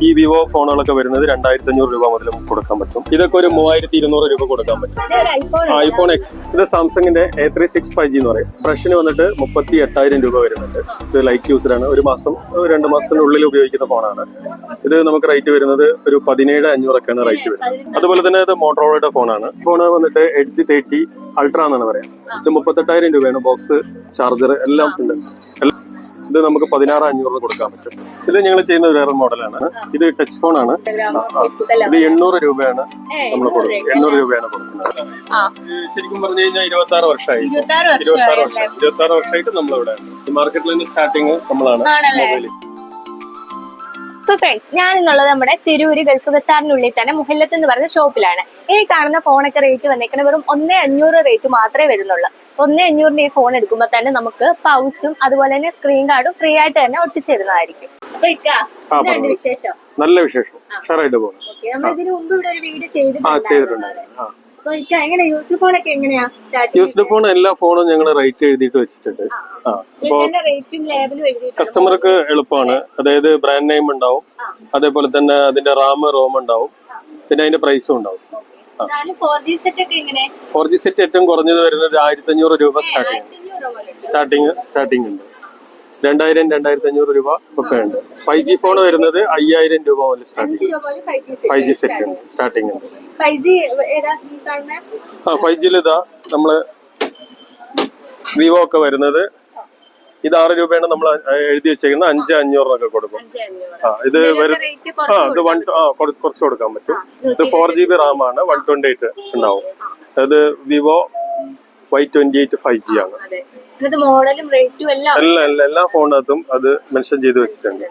ഈ വിവോ ഫോണുകളൊക്കെ വരുന്നത് 2500 രൂപ മുതൽ കൊടുക്കാൻ പറ്റും. ഇതൊക്കെ ഒരു 3200 രൂപ കൊടുക്കാൻ പറ്റും. IPhone X. ഇത് സാംസങ്ങിന്റെ A36 5G എന്ന് പറയും. ഫ്രഷിന് വന്നിട്ട് 38,000 രൂപ വരുന്നുണ്ട്. ഇത് ലൈറ്റ് യൂസറാണ്. ഒരു മാസം 2 മാസത്തിനുള്ളിൽ ഉപയോഗിക്കുന്ന ഫോണാണ്. ഇത് നമുക്ക് റേറ്റ് വരുന്നത് ഒരു 17,500 ഒക്കെയാണ് റേറ്റ് വരുന്നത്. അതുപോലെ തന്നെ ഇത് മോട്ടോറോളയുടെ ഫോണാണ്. ഫോണ് വന്നിട്ട് എഡ്ജ് 30 അൾട്രാ എന്നാണ് പറയാം. ഇത് 38,000 രൂപയാണ്. ബോക്സ്, ചാർജർ എല്ലാം ഉണ്ട്. ഇത് നമുക്ക് 16,500 കൊടുക്കാൻ പറ്റും. ഇത് ഞങ്ങൾ ചെയ്യുന്ന വേറെ മോഡലാണ്. ഇത് ടച്ച് ഫോൺ ആണ്. ഇത് 800 രൂപയാണ് നമ്മൾ കൊടുക്കുന്നത്. 800 രൂപയാണ് കൊടുക്കുന്നത്. ശരിക്കും പറഞ്ഞു കഴിഞ്ഞാൽ 26 വർഷമായി. 26 വർഷമായിട്ട് നമ്മളിവിടെ മാർക്കറ്റിൽ നിന്ന് സ്റ്റാർട്ടിങ് നമ്മളാണ് മൊബൈൽ. സോ ഫ്രണ്ട്സ്, ഞാൻ എന്നുള്ളത് നമ്മുടെ തിരൂര് ഗൾഫ് ബസാറിനുള്ളിൽ തന്നെ മുഹല്ലത്ത് എന്ന് പറയുന്ന ഷോപ്പിലാണ്. ഈ കാണുന്ന ഫോണൊക്കെ റേറ്റ് വന്നേക്കുന്നത് വെറും 1,500 റേറ്റ് മാത്രമേ വരുന്നുള്ളൂ. 1,500 ഈ ഫോൺ എടുക്കുമ്പോൾ തന്നെ നമുക്ക് പൗച്ചും അതുപോലെ തന്നെ സ്ക്രീൻ കാർഡും ഫ്രീ ആയിട്ട് തന്നെ ഒട്ടിച്ചേരുന്നതായിരിക്കും. വിശേഷം നല്ല വിശേഷം. ഉഷാറായിട്ട് പോകും. നമ്മൾ ഇതിന് മുമ്പ് ഇവിടെ ഒരു വീഡിയോ ചെയ്തിട്ടുണ്ടായിരുന്നു. യൂസ്ഡ് ഫോൺ എല്ലാ ഫോണും ഞങ്ങൾ റേറ്റ് എഴുതിയിട്ട് വെച്ചിട്ടുണ്ട്. കസ്റ്റമർക്ക് എളുപ്പമാണ്. അതായത് ബ്രാൻഡ് നെയിം ഉണ്ടാവും, അതേപോലെ തന്നെ അതിന്റെ റാം റോം ഉണ്ടാവും, പിന്നെ അതിന്റെ പ്രൈസും ഉണ്ടാവും. 4G സെറ്റ് ഏറ്റവും കുറഞ്ഞത് വരുന്നത് 1,500 രൂപ സ്റ്റാർട്ടിങ് ഉണ്ട്. 2,000, 2,500 രൂപ ഒക്കെ ഉണ്ട്. 5G ഫോൺ വരുന്നത് 5,000 രൂപ മുതൽ സ്റ്റാർട്ടിങ്. 5G സെറ്റ് ഉണ്ട്, സ്റ്റാർട്ടിങ് ഉണ്ട്. 5Gയിൽ ഇതാ നമ്മള് വിവോ ഒക്കെ വരുന്നത് ഇത് 6 രൂപയാണ് നമ്മൾ എഴുതി വെച്ചേക്കുന്നത്. 5,500 കൊടുക്കും. ഇത് കുറച്ച് കൊടുക്കാൻ പറ്റും. ഇത് 4GB റാം ആണ്. 128 ഉണ്ടാവും. അത് വിവോ Y28 5G ആണ്. എല്ലാ ഫോണിനകത്തും അത് മെൻഷൻ ചെയ്ത് വെച്ചിട്ടുണ്ട്.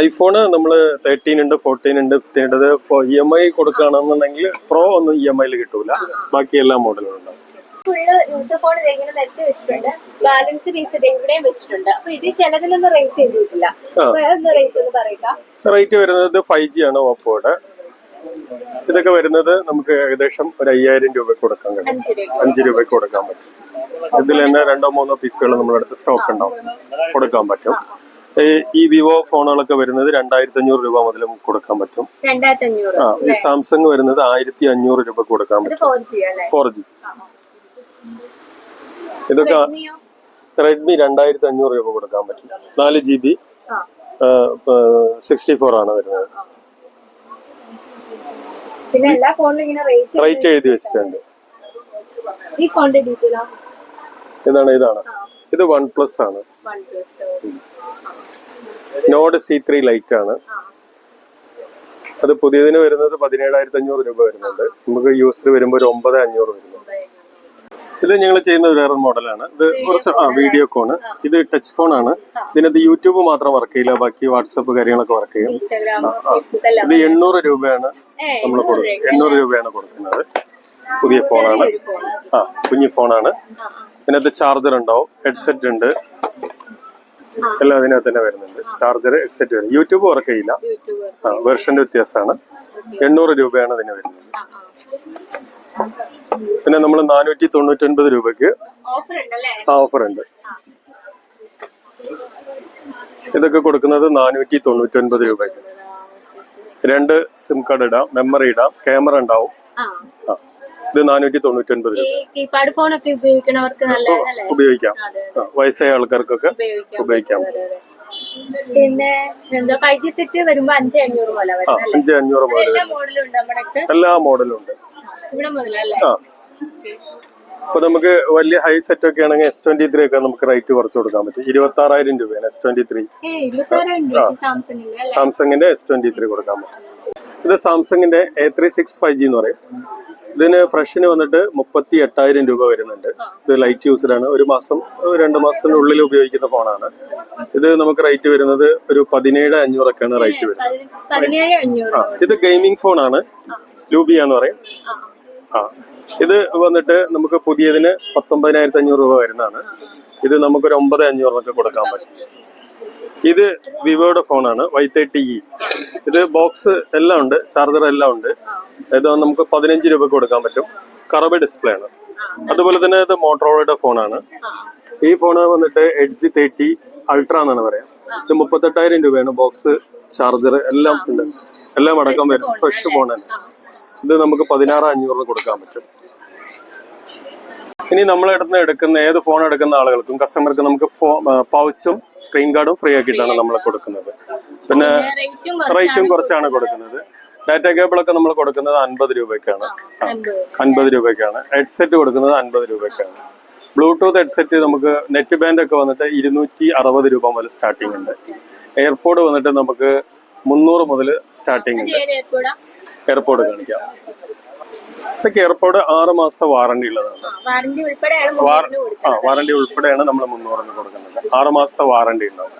ഐഫോണ് നമ്മള് 13 ഉണ്ട്, 14 ഉണ്ട്, 15 ഉണ്ട്. അത് ഇപ്പോൾ EMI കൊടുക്കുകയാണെന്നുണ്ടെങ്കിൽ പ്രോ ഒന്നും EMI കിട്ടൂല. ബാക്കി എല്ലാ മോഡലും ഉണ്ടാവും. ബാലൻസ് പീസ് ഇവിടെയും വെച്ചിട്ടുണ്ട്. അപ്പൊ ഇത് ചിലതിലൊന്നും റേറ്റ് എഴുതിയിട്ടില്ല. റേറ്റ് വരുന്നത് 5G ആണ് ഓപ്പോയുടെ. ഇതൊക്കെ വരുന്നത് നമുക്ക് ഏകദേശം ഒരു 5,000 രൂപയ്ക്ക് കൊടുക്കാൻ കഴിയും. 5 രൂപയ്ക്ക് കൊടുക്കാൻ പറ്റും. ഇതിൽ തന്നെ 2-3 പീസുകൾ നമ്മുടെ അടുത്ത് സ്റ്റോക്ക് ഉണ്ടാവും, കൊടുക്കാൻ പറ്റും. ഈ വിവോ ഫോണുകളൊക്കെ വരുന്നത് 2,500 രൂപ മുതൽ കൊടുക്കാൻ പറ്റും. ഈ സാംസങ് വരുന്നത് 1,500 രൂപ കൊടുക്കാൻ പറ്റും. 4G. ഇതൊക്കെ റെഡ്മി 2,500 രൂപ കൊടുക്കാൻ പറ്റും. 4GB 64 ആണ് വരുന്നത്. പിന്നെ എല്ലാ ഫോണിലും ഇങ്ങനെ റേറ്റ് എഴുതി വെച്ചിട്ടുണ്ട്. ഇതാണ് ഇത് OnePlus ആണ്. നോഡ് C3 ലൈറ്റ് ആണ്. അത് പുതിയതിന് വരുന്നത് 17,500 രൂപ വരുന്നുണ്ട്. നമുക്ക് യൂസർ വരുമ്പോൾ ഒരു 9,500 വരുന്നുണ്ട്. ഇത് ഞങ്ങൾ ചെയ്യുന്ന വേറെ മോഡലാണ്. ഇത് കുറച്ച് വീഡിയോ കോണ്. ഇത് ടച്ച് ഫോൺ ആണ്. ഇതിനകത്ത് യൂട്യൂബ് മാത്രം വർക്ക് ചെയ്യില്ല, ബാക്കി വാട്സപ്പ് കാര്യങ്ങളൊക്കെ വർക്ക് ചെയ്യും. ഇത് 800 രൂപയാണ് നമ്മൾ കൊടുക്കുന്നത്. 800 രൂപയാണ് കൊടുക്കുന്നത്. പുതിയ ഫോണാണ്. കുഞ്ഞു ഫോണാണ്. ഇതിനകത്ത് ചാർജർ ഉണ്ടാവും, ഹെഡ്സെറ്റ് ഉണ്ട്, എല്ലാം അതിനകത്ത് തന്നെ വരുന്നുണ്ട്. ചാർജർ, ഹെഡ്സെറ്റ് വരും. യൂട്യൂബ് വർക്ക് ചെയ്യില്ല. വെർഷന്റെ വ്യത്യാസമാണ്. 800 രൂപയാണ് അതിന് വരുന്നത്. പിന്നെ നമ്മൾ 499 രൂപയ്ക്ക് ഓഫർ ഉണ്ട്. ഇതൊക്കെ കൊടുക്കുന്നത് 499 രൂപയ്ക്ക്. 2 സിം കാർഡ് ഇടാം, മെമ്മറി ഇടാം, ക്യാമറ ഉണ്ടാവും. ഇത് 499 രൂപ. ഉപയോഗിക്കാം. വയസ്സായ ആൾക്കാർക്കൊക്കെ ഉപയോഗിക്കാം. പിന്നെ 5G സെറ്റ് വരുമ്പോ 5,500 പോലെ 5,500 മുതൽ എല്ലാ മോഡലും ഉണ്ട്. അപ്പൊ നമുക്ക് വലിയ ഹൈ സെറ്റ് ഒക്കെ ആണെങ്കിൽ S23 ഒക്കെ നമുക്ക് റേറ്റ് കുറച്ച് കൊടുക്കാൻ പറ്റും. 26,000 രൂപയാണ് S23. സാംസങ്ങിന്റെ S23 കൊടുക്കാൻ പറ്റും. ഇത് സാംസങ്ങിന്റെ A36 5G എന്ന് പറയും. ഇതിന് ഫ്രഷിന് വന്നിട്ട് 38,000 രൂപ വരുന്നുണ്ട്. ഇത് ലൈറ്റ് യൂസറാണ്. ഒരു മാസം 2 മാസത്തിനുള്ളിൽ ഉപയോഗിക്കുന്ന ഫോണാണ്. ഇത് നമുക്ക് റേറ്റ് വരുന്നത് ഒരു 17,500 ഒക്കെയാണ് റേറ്റ് വരുന്നത്. ഇത് ഗെയിമിംഗ് ഫോണാണ്. ലൂബിയ എന്ന് പറയും. ഇത് വന്നിട്ട് നമുക്ക് പുതിയതിന് 19,500 രൂപ വരുന്നതാണ്. ഇത് നമുക്കൊരു 9,500 കൊടുക്കാൻ പറ്റും. ഇത് വിവോയുടെ ഫോണാണ്, Y30E. ഇത് ബോക്സ് എല്ലാം ഉണ്ട്, ചാർജർ എല്ലാം ഉണ്ട്. ഇത് നമുക്ക് 15 രൂപയ്ക്ക് കൊടുക്കാൻ പറ്റും. കർവ് ഡിസ്പ്ലേ ആണ്. അതുപോലെ തന്നെ ഇത് മോട്ടോറോളയുടെ ഫോണാണ്. ഈ ഫോണ് വന്നിട്ട് എഡ്ജ് 30 അൾട്രാ എന്നാണ് പറയാം. ഇത് 38,000 രൂപയാണ്. ബോക്സ്, ചാർജർ എല്ലാം ഉണ്ട്, എല്ലാം അടക്കം വരും. ഫ്രഷ് ഫോൺ തന്നെ. ഇത് നമുക്ക് 16,500 കൊടുക്കാൻ പറ്റും. ഇനി നമ്മളെടുത്ത് എടുക്കുന്ന ഏത് ഫോൺ എടുക്കുന്ന ആളുകൾക്കും കസ്റ്റമർക്ക് നമുക്ക് പൗച്ചും സ്ക്രീൻ ഗാർഡും ഫ്രീ ആക്കിയിട്ടാണ് നമ്മൾ കൊടുക്കുന്നത്. പിന്നെ റേറ്റും കുറച്ചാണ് കൊടുക്കുന്നത്. ഡാറ്റ കേബിളൊക്കെ നമ്മൾ കൊടുക്കുന്നത് 50 രൂപയ്ക്കാണ്. 50 രൂപയ്ക്കാണ്. ഹെഡ്സെറ്റ് കൊടുക്കുന്നത് 50 രൂപയ്ക്കാണ്. ബ്ലൂടൂത്ത് ഹെഡ്സെറ്റ് നമുക്ക് നെറ്റ് ബാൻഡ് ഒക്കെ വന്നിട്ട് 260 രൂപ മുതൽ സ്റ്റാർട്ടിംഗ് ഉണ്ട്. എയർപോഡ് വന്നിട്ട് നമുക്ക് 300 മുതൽ സ്റ്റാർട്ടിംഗ് ഉണ്ട്. എയർപോഡ് കാണിക്കാം. ഇതൊക്കെ എയർപോഡ് 6 മാസത്തെ വാറണ്ടി ഉള്ളതാണ്. വാറണ്ടി ഉൾപ്പെടെയാണ് നമ്മൾ 300 കൊടുക്കുന്നത്. 6 മാസത്തെ വാറണ്ടി ഉണ്ടാവും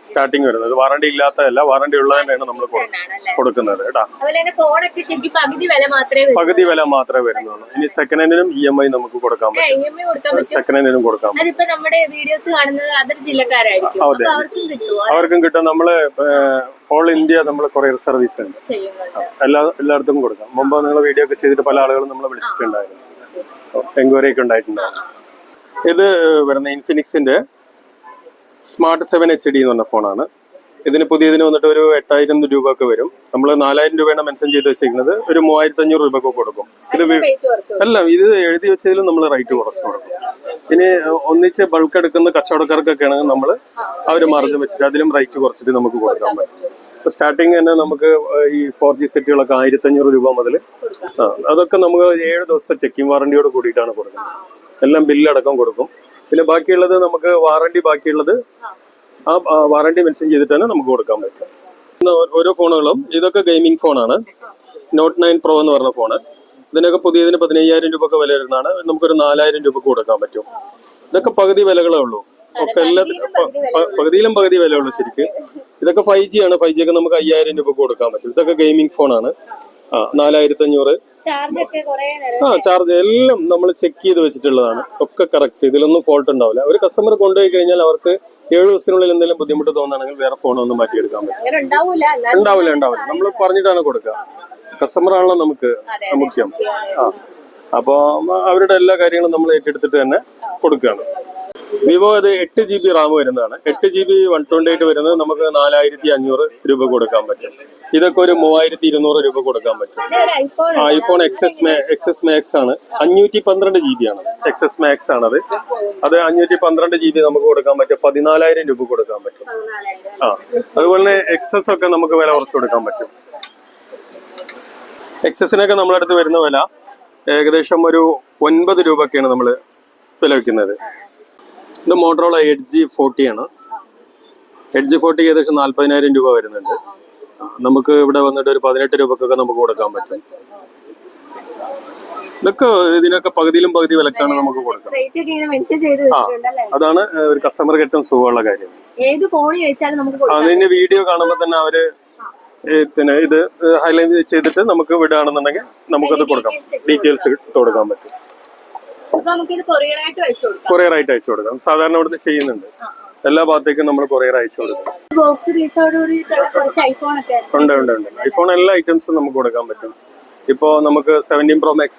സ്റ്റാർട്ടിങ് വരുന്നത്. വാറണ്ടി ഇല്ലാത്തതല്ല, വാറണ്ടി ഉള്ളതന്നെയാണ് നമ്മൾ കൊടുക്കുന്നത് കേട്ടോ. പകുതി വില മാത്രമേ വരുന്നുള്ളൂ. ഇനി സെക്കൻഡ് ഹാൻഡിനും EMI നമുക്ക് കൊടുക്കാൻ പറ്റും. സെക്കൻഡ് ഹാൻഡിനും കൊടുക്കാം. അതെ, അവർക്കും കിട്ടും. നമ്മള് ഓൾ ഇന്ത്യ നമ്മൾ കൊറിയർ സർവീസ് ഉണ്ട്. എല്ലായിടത്തും കൊടുക്കാം. മുമ്പ് നിങ്ങൾ വീഡിയോ ഒക്കെ ചെയ്തിട്ട് പല ആളുകളും നമ്മളെ വിളിച്ചിട്ടുണ്ടായിരുന്നു, എൻക്വയറി ഒക്കെ ഉണ്ടായിട്ടുണ്ടായിരുന്നു. ഇത് വരുന്ന ഇൻഫിനിക്സിന്റെ സ്മാർട്ട് 7 HD എന്ന് പറഞ്ഞ ഫോണാണ്. ഇതിന് പുതിയതിന് വന്നിട്ട് ഒരു 8,000 രൂപ ഒക്കെ വരും. നമ്മൾ 4,000 രൂപയാണ് മെൻഷൻ ചെയ്ത് വെച്ചിരിക്കുന്നത്. ഒരു 3,500 രൂപ കൊടുക്കും. ഇത് അല്ല, ഇത് എഴുതി വെച്ചതിലും നമ്മൾ റേറ്റ് കുറച്ച് കൊടുക്കും. ഇനി ഒന്നിച്ച് ബൾക്ക് എടുക്കുന്ന കച്ചവടക്കാർക്കൊക്കെ ആണെങ്കിൽ നമ്മൾ അവർ മാർജിൻ വെച്ചിട്ട് അതിലും റേറ്റ് കുറച്ചിട്ട് നമുക്ക് കൊടുക്കാൻ പറ്റും. ഇപ്പൊ സ്റ്റാർട്ടിങ് തന്നെ നമുക്ക് ഈ 4G സെറ്റുകളൊക്കെ 1,500 രൂപ മുതൽ. അതൊക്കെ നമുക്ക് 7 ദിവസത്തെ ചെക്കിംഗ് വാറണ്ടിയോട് കൂടിയിട്ടാണ് കൊടുക്കുന്നത്. എല്ലാം ബില്ലടക്കം കൊടുക്കും. പിന്നെ ബാക്കിയുള്ളത് നമുക്ക് വാറണ്ടി, ബാക്കിയുള്ളത് ആ വാറണ്ടി മെൻഷൻ ചെയ്തിട്ട് തന്നെ നമുക്ക് കൊടുക്കാൻ പറ്റും. ഓരോ ഫോണുകളും ഇതൊക്കെ ഗെയിമിംഗ് ഫോണാണ്. Note 9 Pro എന്ന് പറഞ്ഞ ഫോണ്. ഇതിനൊക്കെ പുതിയതിന് 15,000 രൂപ ഒക്കെ വില വരുന്നതാണ്. നമുക്കൊരു 4,000 രൂപ കൊടുക്കാൻ പറ്റും. ഇതൊക്കെ പകുതി വിലകളേ ഉള്ളൂ. ഒക്കെ പകുതിയിലും പകുതി വില ഉള്ളൂ ശരിക്ക്. ഇതൊക്കെ 5G ആണ്. 5G ഒക്കെ നമുക്ക് 5,000 രൂപ കൊടുക്കാൻ പറ്റും. ഇതൊക്കെ ഗെയിമിംഗ് ഫോണാണ്. 4,500. ചാർജ് എല്ലാം നമ്മൾ ചെക്ക് ചെയ്ത് വെച്ചിട്ടുള്ളതാണ്. ഒക്കെ കറക്റ്റ്. ഇതിലൊന്നും ഫോൾട്ട് ഉണ്ടാവില്ല. ഒരു കസ്റ്റമർ കൊണ്ടുപോയി കഴിഞ്ഞാൽ അവർക്ക് 7 ദിവസത്തിനുള്ളിൽ എന്തെങ്കിലും ബുദ്ധിമുട്ട് തോന്നുകയാണെങ്കിൽ വേറെ ഫോണൊന്നും മാറ്റിയെടുക്കാൻ പറ്റും. ഉണ്ടാവില്ല. നമ്മൾ പറഞ്ഞിട്ടാണ് കൊടുക്കുക. കസ്റ്റമർ ആണല്ലോ നമുക്ക് മുഖ്യം. അപ്പൊ അവരുടെ എല്ലാ കാര്യങ്ങളും നമ്മൾ ഏറ്റെടുത്തിട്ട് തന്നെ കൊടുക്കുകയാണ്. വിവോ ഇത് 8 GB റാം വരുന്നതാണ്. 8 GB 128 വരുന്നത് നമുക്ക് 4,500 രൂപ കൊടുക്കാൻ പറ്റും. ഇതൊക്കെ ഒരു 3,200 രൂപ കൊടുക്കാൻ പറ്റും. ഐഫോൺ XS Max ആണ്. 512 GB ആണ്. XS Max ആണത്. അത് 512 GB നമുക്ക് കൊടുക്കാൻ പറ്റും. 14,000 രൂപ കൊടുക്കാൻ പറ്റും. അതുപോലെ തന്നെ XS ഒക്കെ നമുക്ക് വില കുറച്ച് കൊടുക്കാൻ പറ്റും. XSനൊക്കെ നമ്മുടെ അടുത്ത് വരുന്ന വില ഏകദേശം ഒരു 9 രൂപയൊക്കെയാണ് നമ്മൾ വില വയ്ക്കുന്നത്. ഇത് മോട്ടറോള Edge 40 ആണ്. Edge 40 ഏകദേശം 40,000 രൂപ വരുന്നുണ്ട്. നമുക്ക് ഇവിടെ വന്നിട്ട് ഒരു 18 രൂപക്കൊക്കെ നമുക്ക് കൊടുക്കാൻ പറ്റും. ഇതൊക്കെ ഇതിനൊക്കെ പകുതിയിലും പകുതി വിലക്കാണ് നമുക്ക് കൊടുക്കാം. അതാണ് ഒരു കസ്റ്റമർക്ക് ഏറ്റവും സുഖമുള്ള കാര്യം. അതിന്റെ വീഡിയോ കാണുമ്പോൾ തന്നെ അവര് പിന്നെ ഇത് ഹൈലൈറ്റ് ചെയ്തിട്ട് നമുക്ക് വിടുകയാണെന്നുണ്ടെങ്കിൽ നമുക്കത് കൊടുക്കാം. ഡീറ്റെയിൽസ് കൊടുക്കാൻ പറ്റും. കൊറിയർ ആയിട്ട് അയച്ചു കൊടുക്കാം. സാധാരണ ഇവിടുന്ന് ചെയ്യുന്നുണ്ട്. എല്ലാ ഭാഗത്തേക്കും നമ്മൾ കൊറിയർ അയച്ചു കൊടുക്കും. ഉണ്ട്. ഐഫോൺ എല്ലാ ഐറ്റംസും നമുക്ക് കൊടുക്കാൻ പറ്റും. ഇപ്പോ നമുക്ക് 17 Pro Max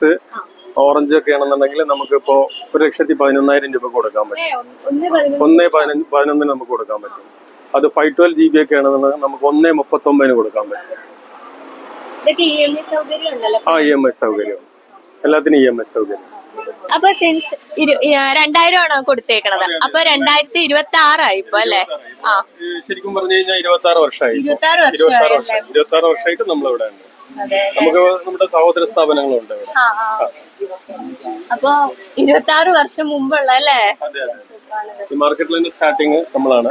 ഓറഞ്ച് ഒക്കെ ആണെന്നുണ്ടെങ്കിൽ നമുക്ക് ഇപ്പോ 1,11,000 രൂപ കൊടുക്കാൻ പറ്റും. 1,11,000 നമുക്ക് കൊടുക്കാൻ പറ്റും. അത് 512 GB ഒക്കെ ആണെന്നുണ്ടെങ്കിൽ നമുക്ക് 1,39 കൊടുക്കാൻ പറ്റും. EMI സൗകര്യം, എല്ലാത്തിനും EMI സൗകര്യം. അപ്പൊ സിൻസ് 2,000 ആണോ കൊടുത്തേക്കണത്? അപ്പൊ 2026 ആയിപ്പോ അല്ലേ? ശരിക്കും പറഞ്ഞു കഴിഞ്ഞാൽ 26 വർഷമായി. 26 വർഷമായിട്ട് നമ്മളിവിടെ ഉണ്ട്. നമുക്ക് നമ്മുടെ സഹോദര സ്ഥാപനങ്ങളുണ്ട്. അപ്പൊ 26 വർഷം മുമ്പുള്ള അല്ലേ? മാർക്കറ്റിൽ സ്റ്റാർട്ടിങ് നമ്മളാണ്.